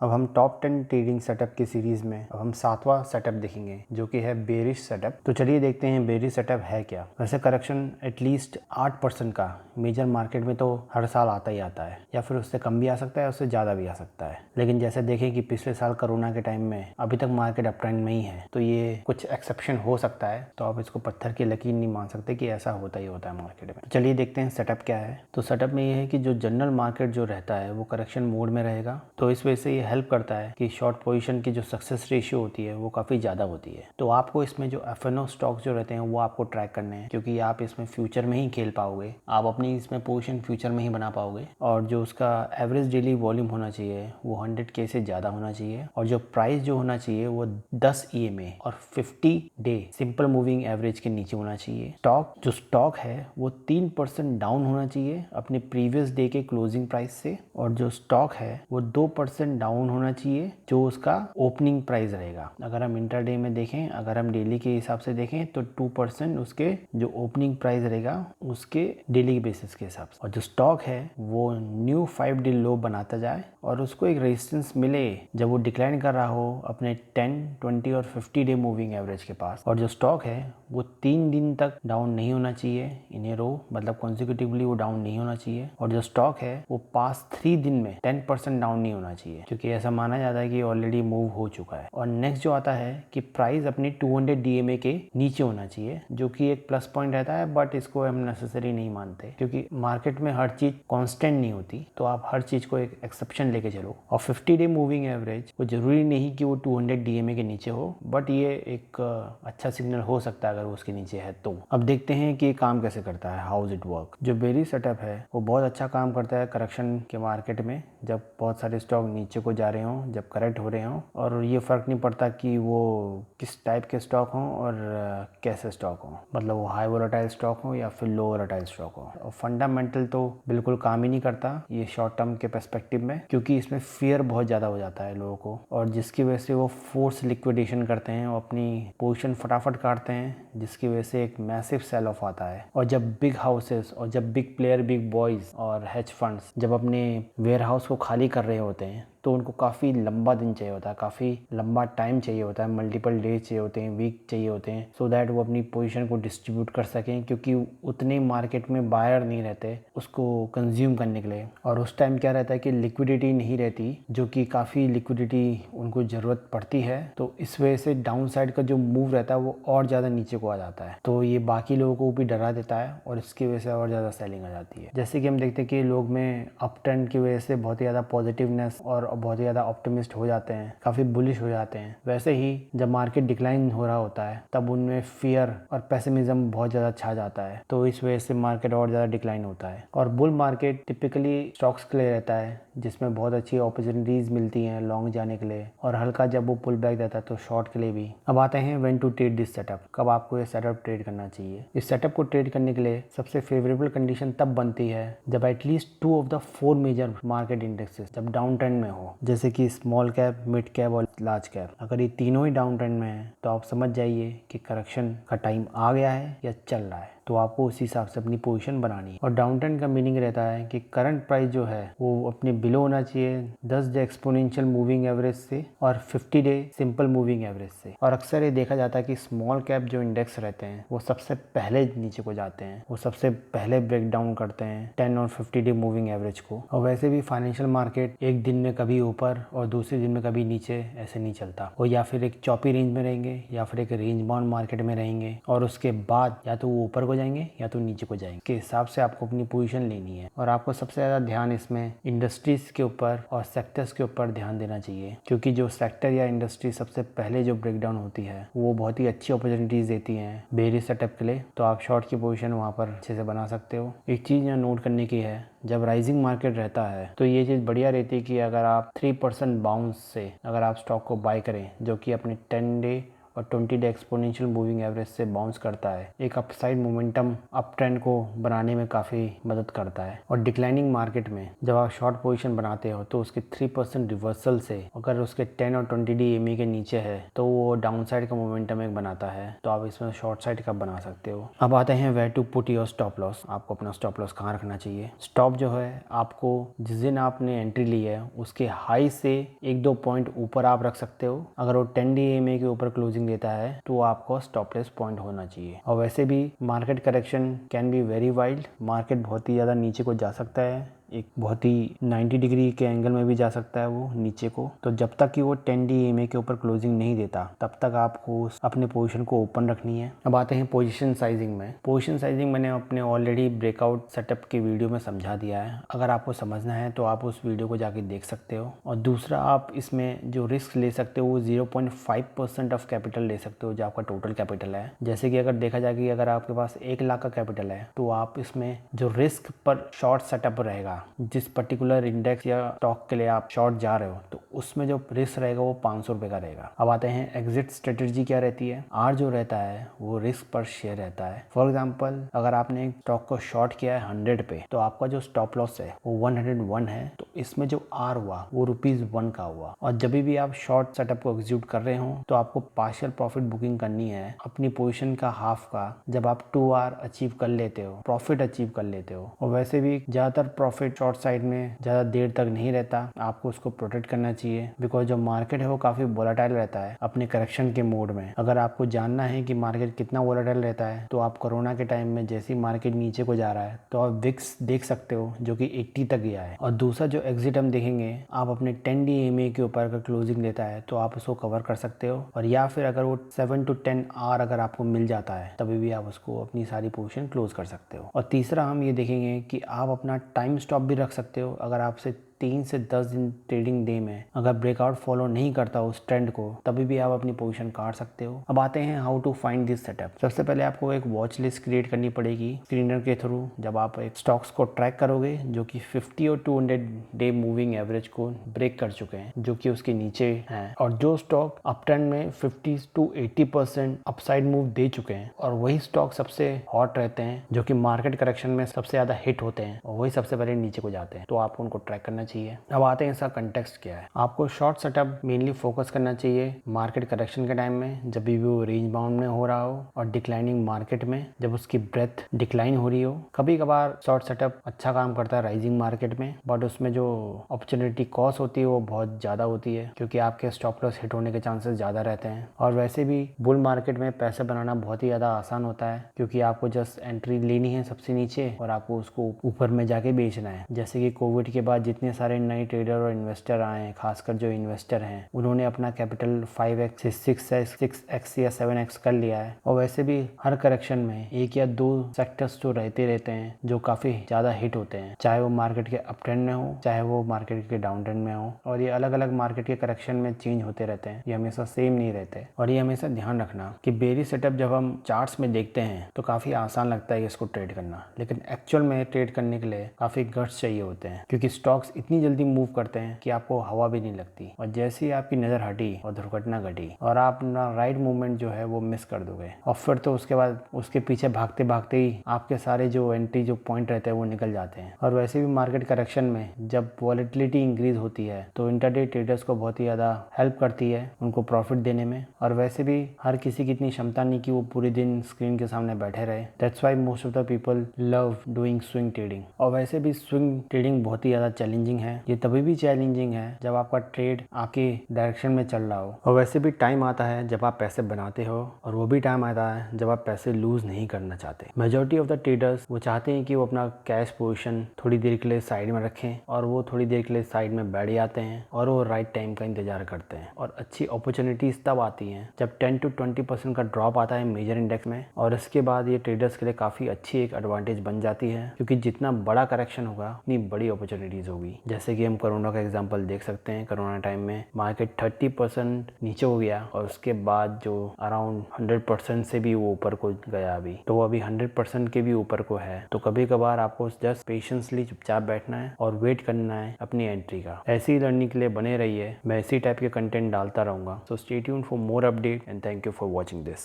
अब हम top 10 trading setup की सीरीज में अब हम 7वां सेटअप देखेंगे जो कि है बेरिश सेटअप। तो चलिए देखते हैं बेरिश सेटअप है क्या। वैसे करेक्शन एटलीस्ट 8% का मेजर मार्केट में तो हर साल आता ही आता है, या फिर उससे कम भी आ सकता है, उससे ज़्यादा भी आ सकता है। लेकिन जैसे देखें कि पिछले साल कोरोना के टाइम में अभी तक मार्केट अप ट्रेंड में ही है, तो ये कुछ एक्सेप्शन हो सकता है। तो आप इसको पत्थर की लकीर नहीं मान सकते कि ऐसा होता ही होता है मार्केट में। तो चलिए देखते हैं सेटअप क्या है। तो सेटअप में ये है कि जो जनरल मार्केट जो रहता है वो करेक्शन मोड में रहेगा, तो इस वजह से ये हेल्प करता है कि शॉर्ट पोजीशन की जो सक्सेस रेशियो होती है वो काफ़ी ज़्यादा होती है। तो आपको इसमें जो एफएनओ स्टॉक्स जो रहते हैं वो आपको ट्रैक करने हैं, क्योंकि आप इसमें फ्यूचर में ही खेल पाओगे, आप अपनी इसमें पोजीशन फ्यूचर में ही बना पाओगे। और जो उसका एवरेज डेली वॉल्यूम होना चाहिए वो 100K से ज़्यादा होना चाहिए, और जो प्राइस जो होना चाहिए वो 10 EMA और 50 डे सिंपल मूविंग एवरेज के नीचे होना चाहिए। स्टॉक है वो 3% डाउन होना चाहिए अपने प्रीवियस डे के क्लोजिंग प्राइस से, और जो स्टॉक है वो 2% डाउन होना चाहिए जो उसका ओपनिंग प्राइस रहेगा। अगर हम इंटरडे में देखें, अगर हम डेली के हिसाब से देखें तो 2% उसके जो ओपनिंग प्राइस रहेगा उसके डेली बेसिस के हिसाब से। और जो स्टॉक है वो न्यू 5 डे लो बनाता जाए और उसको एक रेजिस्टेंस मिले जब वो डिक्लाइन कर रहा हो अपने 10, 20 और 50 डे मूविंग एवरेज के पास। और जो स्टॉक है वो 3 दिन तक डाउन नहीं होना चाहिए इन ए रो, मतलब कॉन्सिक्यूटिवली वो डाउन नहीं होना चाहिए। और जो स्टॉक है वो पास्ट 3 दिन में 10% डाउन नहीं होना चाहिए, क्योंकि ऐसा माना जाता है कि ऑलरेडी मूव हो चुका है। और नेक्स्ट जो आता है कि प्राइस अपनी 200 DMA के नीचे होना चाहिए, जो कि एक प्लस पॉइंट रहता है, बट इसको हम नेसेसरी नहीं मानते, क्योंकि मार्केट में हर चीज कांस्टेंट नहीं होती। तो आप हर चीज को एक एक्सेप्शन लेके चलो। और 50 डे मूविंग एवरेज वो जरूरी नहीं कि वो 200 DMA के नीचे हो, बट ये एक अच्छा सिग्नल हो सकता है अगर वो उसके नीचे है तो। अब देखते हैं कि ये काम कैसे करता है, हाउज इट वर्क। जो बेरिश सेटअप है वो बहुत अच्छा काम करता है करेक्शन के मार्केट में, जब बहुत सारे स्टॉक नीचे को जा रहे हों, जब करेक्ट हो रहे हों, और ये फर्क नहीं पड़ता कि वो किस टाइप के स्टॉक हों और कैसे स्टॉक हों, मतलब वो हाई वोलेटाइल स्टॉक हो या फिर लो वोलेटाइल स्टॉक हो। और फंडामेंटल तो बिल्कुल काम ही नहीं करता ये शॉर्ट टर्म के पर्सपेक्टिव में, क्योंकि इसमें फियर बहुत ज़्यादा हो जाता है लोगों को, और जिसकी वजह से वो फोर्स लिक्विडेशन करते हैं और अपनी पोजीशन फटाफट काटते हैं, जिसकी वजह से एक मैसिव सेल ऑफ आता है। और जब बिग हाउसेस और जब बिग प्लेयर, बिग बॉयज और हेज फंड्स जब अपने वेयर हाउस को खाली कर रहे होते हैं तो उनको काफ़ी लंबा दिन चाहिए होता है, काफ़ी लंबा टाइम चाहिए होता है, मल्टीपल डेज चाहिए होते हैं, वीक चाहिए होते हैं, सो दैट वो अपनी पोजीशन को डिस्ट्रीब्यूट कर सकें, क्योंकि उतने मार्केट में बायर नहीं रहते उसको कंज्यूम करने के लिए। और उस टाइम क्या रहता है कि लिक्विडिटी नहीं रहती, जो कि काफ़ी लिक्विडिटी उनको ज़रूरत पड़ती है। तो इस वजह से डाउन साइड का जो मूव रहता है वो और ज़्यादा नीचे को आ जाता है, तो ये बाकी लोगों को भी डरा देता है और इसकी वजह से और ज़्यादा सेलिंग आ जाती है। जैसे कि हम देखते हैं कि लोग में अप ट्रेंड की वजह से बहुत ही ज़्यादा पॉजिटिवनेस और बहुत ही ज़्यादा ऑप्टिमिस्ट हो जाते हैं, काफ़ी बुलिश हो जाते हैं। वैसे ही जब मार्केट डिक्लाइन हो रहा होता है तब उनमें फियर और पेसिमिज्म बहुत ज़्यादा छा जाता है, तो इस वजह से मार्केट और ज़्यादा डिक्लाइन होता है। और बुल मार्केट टिपिकली स्टॉक्स के लिए रहता है जिसमें बहुत अच्छी अपॉर्चुनिटीज़ मिलती हैं लॉन्ग जाने के लिए, और हल्का जब वो पुल बैक देता है तो शॉर्ट के लिए भी। अब आते हैं when to trade this setup, कब आपको ये सेटअप ट्रेड करना चाहिए। इस सेटअप को ट्रेड करने के लिए सबसे फेवरेबल कंडीशन तब बनती है जब at least 2 of the 4 major market indexes जब डाउन ट्रेंड में हो, जैसे कि स्मॉल कैप, मिड कैप और लार्ज कैप। अगर ये तीनों ही डाउन ट्रेंड में है तो आप समझ जाइए कि करेक्शन का टाइम आ गया है या चल रहा है, तो आपको उसी हिसाब से अपनी पोजीशन बनानी है। और डाउन ट्रेंड का मीनिंग रहता है कि करंट प्राइस जो है वो अपने बिलो होना चाहिए 10 डे एक्सपोनेंशियल मूविंग एवरेज से और 50 डे सिंपल मूविंग एवरेज से। और अक्सर ये देखा जाता है कि स्मॉल कैप जो इंडेक्स रहते हैं वो सबसे पहले नीचे को जाते हैं, वो सबसे पहले ब्रेक डाउन करते हैं 10 और 50 डे मूविंग एवरेज को। और वैसे भी फाइनेंशियल मार्केट एक दिन में कभी ऊपर और दूसरे दिन में कभी नीचे ऐसे नहीं चलता, वो या फिर एक चौपी रेंज में रहेंगे या फिर एक रेंज बाउंड मार्केट में रहेंगे, और उसके बाद या तो वो ऊपर को जाएंगे या तो नीचे को जाएंगे। के हिसाब से आपको अपनी पोजीशन लेनी है। और आपको सबसे ज़्यादा ध्यान इसमें इंडस्ट्रीज के ऊपर और सेक्टर्स के ऊपर ध्यान देना चाहिए, क्योंकि जो सेक्टर या इंडस्ट्री सबसे पहले जो ब्रेकडाउन होती है वो बहुत ही अच्छी अपॉर्चुनिटीज़ देती हैं बेरिश सेटअप के लिए, तो आप शॉर्ट की पोजीशन वहाँ पर अच्छे से बना सकते हो। एक चीज़ यहाँ नोट करने की है, जब राइजिंग मार्केट रहता है तो ये चीज़ बढ़िया रहती है कि अगर आप 3% बाउंस से अगर आप स्टॉक को बाय करें, जो कि अपने 10 डे और 20 डे एक्सपोनेंशियल मूविंग एवरेज से बाउंस करता है, एक अपसाइड मोमेंटम अप ट्रेंड को बनाने में काफ़ी मदद करता है। और डिक्लाइनिंग मार्केट में जब आप शॉर्ट पोजीशन बनाते हो तो उसके 3% रिवर्सल से अगर उसके 10 और 20 डी एमई के नीचे है तो वो डाउन साइड का मोमेंटम एक बनाता है, तो आप इसमें शॉर्ट साइड का बना सकते हो। अब आते हैं where to put your stop loss. आपको अपना स्टॉप लॉस कहाँ रखना चाहिए। स्टॉप जो है आपको जिस दिन आपने एंट्री ली है उसके हाई से 1-2 पॉइंट ऊपर आप रख सकते हो। अगर वो 10 डी एमए के ऊपर क्लोजिंग देता है तो आपको स्टॉप लॉस पॉइंट होना चाहिए। और वैसे भी market correction can be very wild, market बहुत ही ज़्यादा नीचे को जा सकता है, एक बहुत ही 90 डिग्री के एंगल में भी जा सकता है वो नीचे को। तो जब तक कि वो 10 DMA के ऊपर क्लोजिंग नहीं देता तब तक आपको अपने पोजीशन को ओपन रखनी है। अब आते हैं पोजीशन साइजिंग में। पोजीशन साइजिंग मैंने अपने ऑलरेडी ब्रेकआउट सेटअप की वीडियो में समझा दिया है, अगर आपको समझना है तो आप उस वीडियो को जाके देख सकते हो। और दूसरा, आप इसमें जो रिस्क ले सकते हो वो 0.5% ऑफ कैपिटल ले सकते हो जो आपका टोटल कैपिटल है। जैसे कि अगर देखा जाए कि अगर आपके पास 1 लाख का कैपिटल है तो आप इसमें जो रिस्क पर शॉर्ट सेटअप रहेगा, जिस पर्टिकुलर इंडेक्स या स्टॉक के लिए आप शॉर्ट जा रहे हो तो उसमें जो रिस्क रहेगा वो 500 रुपये का रहेगा। अब आते हैं एग्जिट स्ट्रेटेजी क्या रहती है। आर जो रहता है वो रिस्क पर शेयर रहता है। फॉर एग्जांपल अगर आपने एक स्टॉक को शॉर्ट किया है 100 पे तो आपका जो स्टॉप लॉस है वो 101 है, तो इसमें जो आर हुआ वो ₹1 का हुआ। और जब भी आप शॉर्ट सेटअप को एग्जीक्यूट कर रहे हो तो आपको पार्शियल प्रॉफिट बुकिंग करनी है अपनी पोजीशन का हाफ का। जब आप 2R अचीव कर लेते हो, प्रॉफिट अचीव कर लेते हो। और वैसे भी ज़्यादातर प्रॉफिट शॉर्ट साइड में ज़्यादा देर तक नहीं रहता, आपको उसको प्रोटेक्ट करना चाहिए बिकॉज जो मार्केट है वो काफ़ी वोलेटाइल रहता है अपने करेक्शन के मोड में। अगर आपको जानना है कि मार्केट कितना वोलेटाइल रहता है तो आप कोरोना के टाइम में जैसे ही मार्केट नीचे को जा रहा है तो आप विक्स देख सकते हो जो कि 80 तक गया है। और दूसरा जो एग्जिट हम देखेंगे, आप अपने 10 DMA के ऊपर अगर क्लोजिंग देता है तो आप उसको कवर कर सकते हो, और या फिर अगर वो 7 to 10 आर अगर आपको मिल जाता है तभी भी आप उसको अपनी सारी पोजीशन क्लोज कर सकते हो। और तीसरा हम ये देखेंगे कि आप अपना टाइम स्टॉप भी रख सकते हो। अगर आपसे 3 से 10 दिन ट्रेडिंग डे में अगर ब्रेकआउट फॉलो नहीं करता उस ट्रेंड को तभी भी आप अपनी पोजीशन काट सकते हो। अब आते हैं how to find this setup. सबसे पहले आपको एक वॉच लिस्ट क्रिएट करनी पड़ेगी स्क्रीनर के थ्रू। जब आप एक स्टॉक्स को ट्रैक करोगे जो कि 50 और 200 डे मूविंग एवरेज को ब्रेक कर चुके हैं, जो कि उसके नीचे हैं, और जो स्टॉक अप ट्रेंड में 50 to 80% अपसाइड मूव दे चुके हैं, और वही स्टॉक सबसे हॉट रहते हैं जो कि मार्केट करेक्शन में सबसे ज्यादा हिट होते हैं, और वही सबसे पहले नीचे को जाते हैं, तो आपको उनको ट्रैक करना चाहिए। अब आते हैं इसका कंटेक्स्ट क्या है। आपको शॉर्ट सेटअप मेनली फोकस करना चाहिए मार्केट करेक्शन के टाइम में, जब भी वो रेंज बाउंड में हो रहा हो और डिक्लाइनिंग मार्केट में जब उसकी ब्रेथ डिक्लाइन हो रही हो। कभी कभार शॉर्ट सेटअप अच्छा काम करता है राइजिंग मार्केट में, बट उसमें जो अपॉर्चुनिटी कॉस्ट होती है वो बहुत ज़्यादा होती है क्योंकि आपके स्टॉप लॉस हिट होने के चांसेस ज़्यादा रहते हैं। और वैसे भी बुल मार्केट में पैसे बनाना बहुत ही ज़्यादा आसान होता है क्योंकि आपको जस्ट एंट्री लेनी है सबसे नीचे और आपको उसको ऊपर में जाके बेचना है। जैसे कि कोविड के बाद जितने सारे नए ट्रेडर और इन्वेस्टर आए हैं, खासकर जो इन्वेस्टर हैं, उन्होंने अपना कैपिटल 5x से 6x या 7x कर लिया है। और वैसे भी हर करेक्शन में 1 या 2 सेक्टर्स तो रहते हैं जो काफ़ी ज़्यादा हिट होते हैं, चाहे वो मार्केट के अप ट्रेंड में हो चाहे वो मार्केट के डाउन ट्रेंड में हो। और ये अलग अलग मार्केट के करेक्शन में चेंज होते रहते हैं, ये हमेशा सेम नहीं रहते। और ये हमेशा ध्यान रखना कि बेरिश सेटअप जब हम चार्ट्स में देखते हैं तो काफ़ी आसान लगता है इसको ट्रेड करना, लेकिन एक्चुअल में ट्रेड करने के लिए काफ़ी गट्स चाहिए होते हैं क्योंकि स्टॉक्स इतनी जल्दी मूव करते हैं कि आपको हवा भी नहीं लगती, और जैसे ही आपकी नज़र हटी और दुर्घटना घटी और आप अपना राइट मूवमेंट जो है वो मिस कर दोगे, और फिर तो उसके बाद उसके पीछे भागते भागते ही आपके सारे जो एंट्री जो पॉइंट रहते हैं वो निकल जाते हैं। और वैसे भी मार्केट करेक्शन में जब वॉलेटिलिटी इंक्रीज होती है तो इंटरडे ट्रेडर्स को बहुत ही ज़्यादा हेल्प करती है उनको प्रॉफिट देने में। और वैसे भी हर किसी की इतनी क्षमता नहीं कि वो पूरे दिन स्क्रीन के सामने बैठे रहे। That's why most of the people love doing swing trading. और वैसे भी स्विंग ट्रेडिंग बहुत ही ज़्यादा चैलेंजिंग है। ये तभी भी चैलेंजिंग है जब आपका ट्रेड आपके डायरेक्शन में चल रहा हो। और वैसे भी टाइम आता है जब आप पैसे बनाते हो, और वो भी टाइम आता है जब आप पैसे लूज नहीं करना चाहते। मेजॉरिटी ऑफ द ट्रेडर्स वो चाहते हैं कि वो अपना कैश पोजीशन थोड़ी देर के लिए साइड में रखें, और वो थोड़ी देर के लिए साइड में बैठ जाते हैं और वो राइट टाइम का इंतजार करते हैं। और अच्छी अपॉर्चुनिटीज तब आती हैं जब 10 to 20% का ड्रॉप आता है मेजर इंडेक्स में, और इसके बाद ये ट्रेडर्स के लिए काफ़ी अच्छी एक एडवांटेज बन जाती है क्योंकि जितना बड़ा करेक्शन होगा उतनी बड़ी अपॉर्चुनिटीज होगी। जैसे कि हम कोरोना का एग्जांपल देख सकते हैं। कोरोना टाइम में मार्केट 30% नीचे हो गया और उसके बाद जो अराउंड 100% से भी वो ऊपर को गया अभी, तो वो अभी 100% के भी ऊपर को है। तो कभी कभार आपको जस्ट पेशेंसली चुपचाप बैठना है और वेट करना है अपनी एंट्री का। ऐसी ही लर्निंग के लिए बने रहिए, मैं इसी टाइप के कंटेंट डालता रहूंगा। So stay tuned for more update and thank you for watching this.